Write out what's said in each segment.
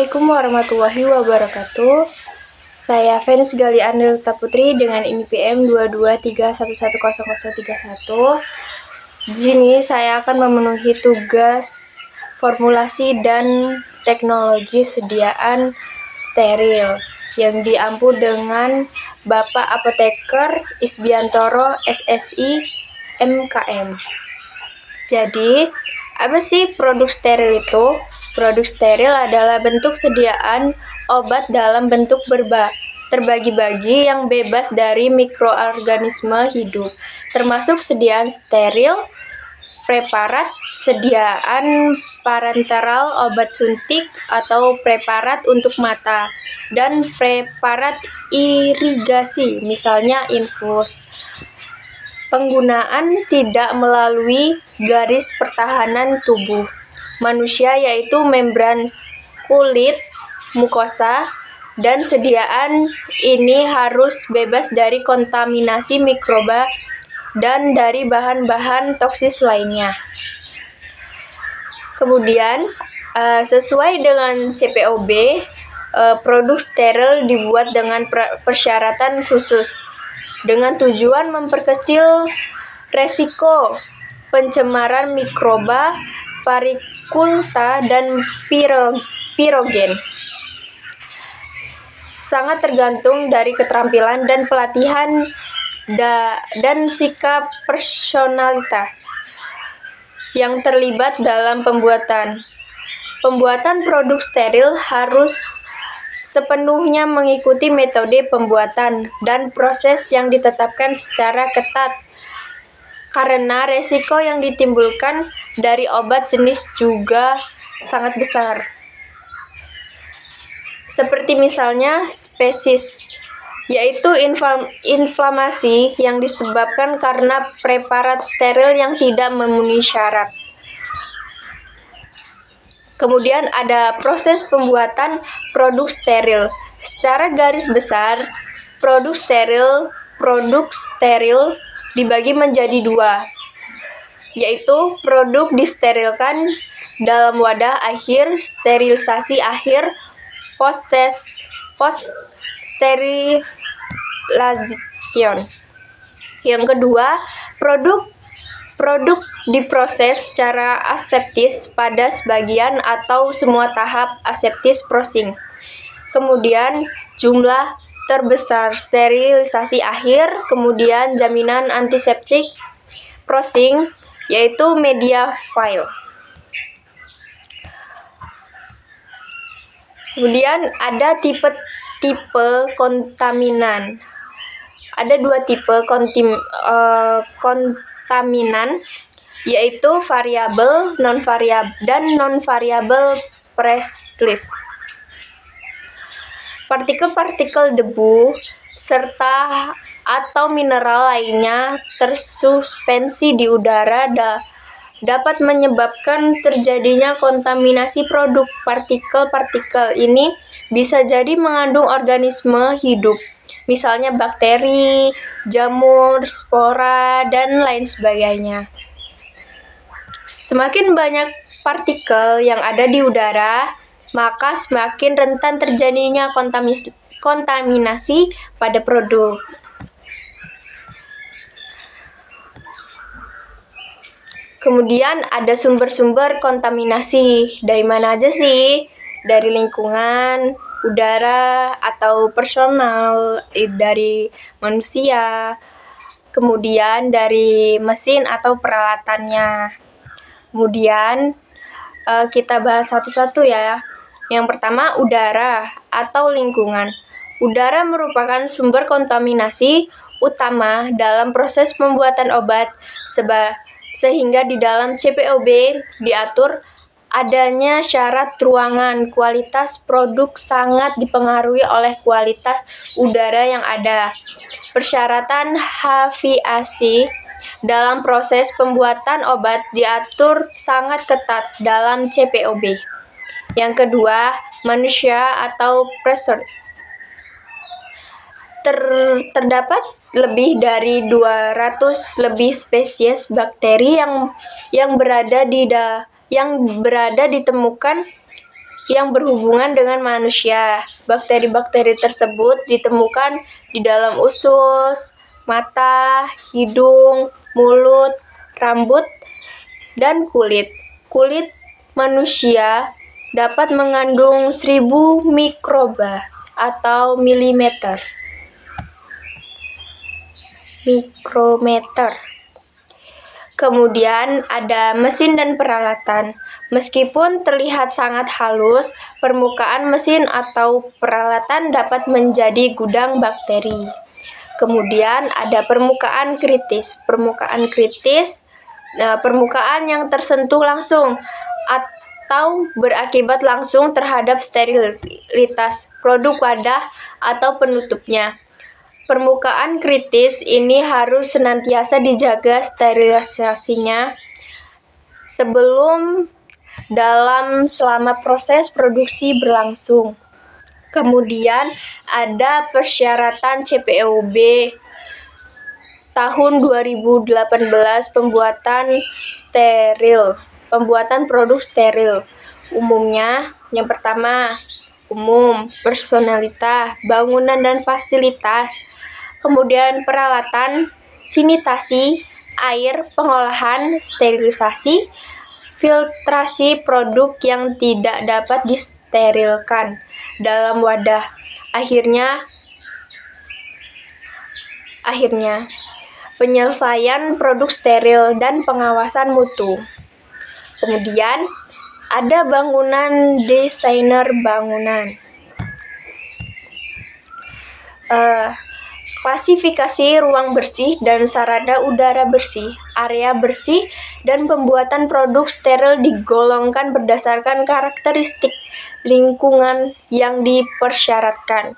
Assalamualaikum warahmatullahi wabarakatuh. Saya Venus Gali Arnilta Putri dengan NIPM 223110031. Di sini saya akan memenuhi tugas formulasi dan teknologi sediaan steril yang diampu dengan Bapak Apoteker Isbiantoro SSI MKM. Jadi, apa sih produk steril itu? Produk steril adalah bentuk sediaan obat dalam bentuk terbagi-bagi yang bebas dari mikroorganisme hidup, termasuk sediaan steril, preparat, sediaan parenteral obat suntik atau preparat untuk mata, dan preparat irigasi, misalnya infus. Penggunaan tidak melalui garis pertahanan tubuh manusia, yaitu membran kulit, mukosa, dan sediaan ini harus bebas dari kontaminasi mikroba dan dari bahan-bahan toksis lainnya. Kemudian, sesuai dengan CPOB, produk steril dibuat dengan persyaratan khusus dengan tujuan memperkecil resiko pencemaran mikroba, varikulta, dan pirogen. Sangat tergantung dari keterampilan dan pelatihan dan sikap personalitas yang terlibat dalam pembuatan. Pembuatan produk steril harus sepenuhnya mengikuti metode pembuatan dan proses yang ditetapkan secara ketat, karena resiko yang ditimbulkan dari obat jenis juga sangat besar. Seperti misalnya sepsis, yaitu inflamasi yang disebabkan karena preparat steril yang tidak memenuhi syarat. Kemudian ada proses pembuatan produk steril. Secara garis besar, produk steril dibagi menjadi dua, yaitu produk disterilkan dalam wadah akhir, sterilisasi akhir, post-sterilisation. Yang kedua, produk diproses secara aseptis pada sebagian atau semua tahap aseptis processing. Kemudian jumlah terbesar sterilisasi akhir, kemudian jaminan antiseptik processing, yaitu media file. Kemudian ada tipe kontaminan. Ada dua tipe kontaminan, yaitu variabel, non-variabel preslist. Partikel-partikel debu serta atau mineral lainnya tersuspensi di udara dapat menyebabkan terjadinya kontaminasi produk. Partikel-partikel ini bisa jadi mengandung organisme hidup, misalnya bakteri, jamur, spora, dan lain sebagainya. Semakin banyak partikel yang ada di udara, maka semakin rentan terjadinya kontaminasi pada produk. Kemudian ada sumber-sumber kontaminasi. Dari mana aja sih? Dari lingkungan, udara, atau personal, dari manusia, kemudian dari mesin atau peralatannya. Kemudian kita bahas satu-satu ya. Yang pertama, udara atau lingkungan. Udara merupakan sumber kontaminasi utama dalam proses pembuatan obat, sehingga di dalam CPOB diatur adanya syarat ruangan. Kualitas produk sangat dipengaruhi oleh kualitas udara yang ada. Persyaratan HVAC dalam proses pembuatan obat diatur sangat ketat dalam CPOB. Yang kedua, manusia atau person. Terdapat lebih dari 200 lebih spesies bakteri yang berada ditemukan yang berhubungan dengan manusia. Bakteri-bakteri tersebut ditemukan di dalam usus, mata, hidung, mulut, rambut, dan kulit. Kulit manusia dapat mengandung 1000 mikroba atau mikrometer. Kemudian ada mesin dan peralatan. Meskipun terlihat sangat halus, permukaan mesin atau peralatan dapat menjadi gudang bakteri. Kemudian ada permukaan kritis. Permukaan yang tersentuh langsung atau berakibat langsung terhadap sterilitas produk wadah atau penutupnya. Permukaan kritis ini harus senantiasa dijaga sterilisasinya selama proses produksi berlangsung. Kemudian ada persyaratan CPOB tahun 2018 pembuatan produk steril. Umumnya, yang pertama, umum, personalitas, bangunan dan fasilitas. Kemudian peralatan, sanitasi, air, pengolahan, sterilisasi, filtrasi produk yang tidak dapat disterilkan dalam wadah. Akhirnya, penyelesaian produk steril dan pengawasan mutu. Kemudian, ada bangunan, desainer bangunan. Klasifikasi ruang bersih dan sarana udara bersih, area bersih, dan pembuatan produk steril digolongkan berdasarkan karakteristik lingkungan yang dipersyaratkan.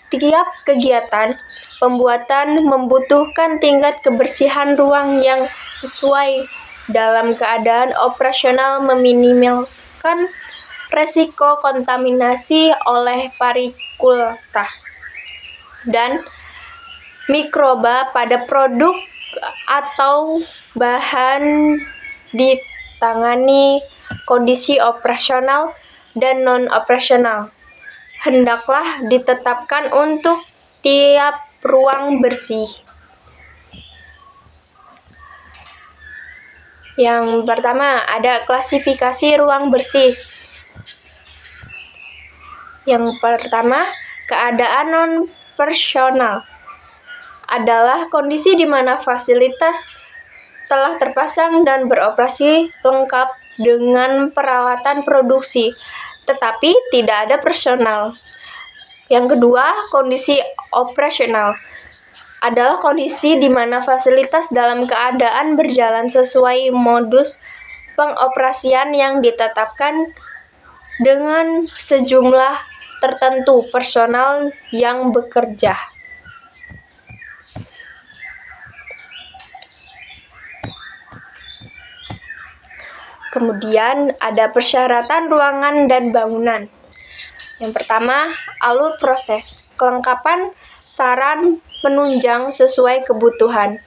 Tiap kegiatan pembuatan membutuhkan tingkat kebersihan ruang yang sesuai dalam keadaan operasional meminimalkan resiko kontaminasi oleh partikulata dan mikroba pada produk atau bahan ditangani kondisi operasional dan non-operasional. Hendaklah ditetapkan untuk tiap ruang bersih. Yang pertama, ada klasifikasi ruang bersih. Yang pertama, keadaan non-personal adalah kondisi di mana fasilitas telah terpasang dan beroperasi lengkap dengan peralatan produksi, tetapi tidak ada personal. Yang kedua, kondisi operasional adalah kondisi di mana fasilitas dalam keadaan berjalan sesuai modus pengoperasian yang ditetapkan dengan sejumlah tertentu personal yang bekerja. Kemudian ada persyaratan ruangan dan bangunan. Yang pertama, alur proses, kelengkapan saran penunjang sesuai kebutuhan.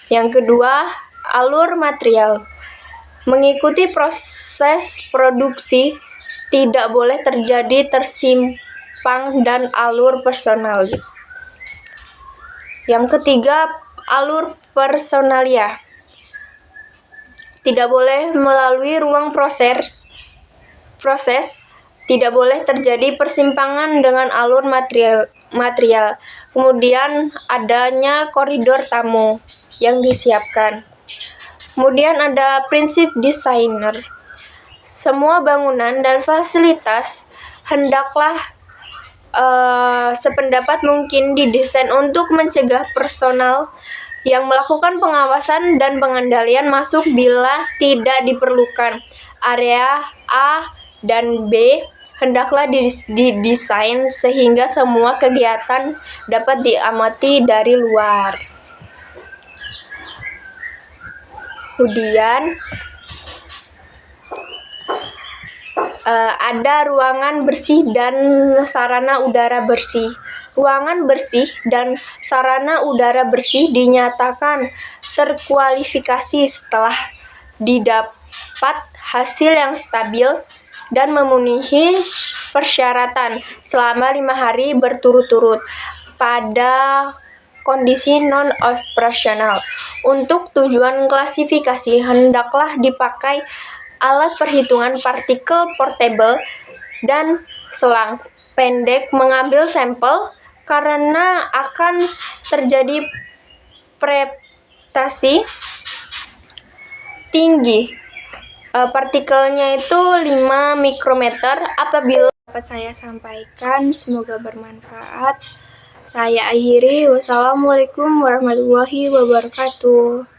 Yang kedua, alur material, mengikuti proses produksi, tidak boleh terjadi tersimpang dan alur personal. Yang ketiga, alur personalia, tidak boleh melalui ruang proses, tidak boleh terjadi persimpangan dengan alur material. Kemudian adanya koridor tamu yang disiapkan. Kemudian ada prinsip desainer. Semua bangunan dan fasilitas hendaklah sependapat mungkin didesain untuk mencegah personal yang melakukan pengawasan dan pengendalian masuk bila tidak diperlukan. Area A dan B hendaklah didesain sehingga semua kegiatan dapat diamati dari luar. Kemudian ada ruangan bersih dan sarana udara bersih. Ruangan bersih dan sarana udara bersih dinyatakan terkualifikasi setelah didapat hasil yang stabil, dan memenuhi persyaratan selama 5 hari berturut-turut pada kondisi non-operasional. Untuk tujuan klasifikasi, hendaklah dipakai alat perhitungan partikel portable dan selang pendek mengambil sampel karena akan terjadi prestasi tinggi. Partikelnya itu 5 mikrometer. Apabila dapat saya sampaikan, semoga bermanfaat. Saya akhiri. Wassalamualaikum warahmatullahi wabarakatuh.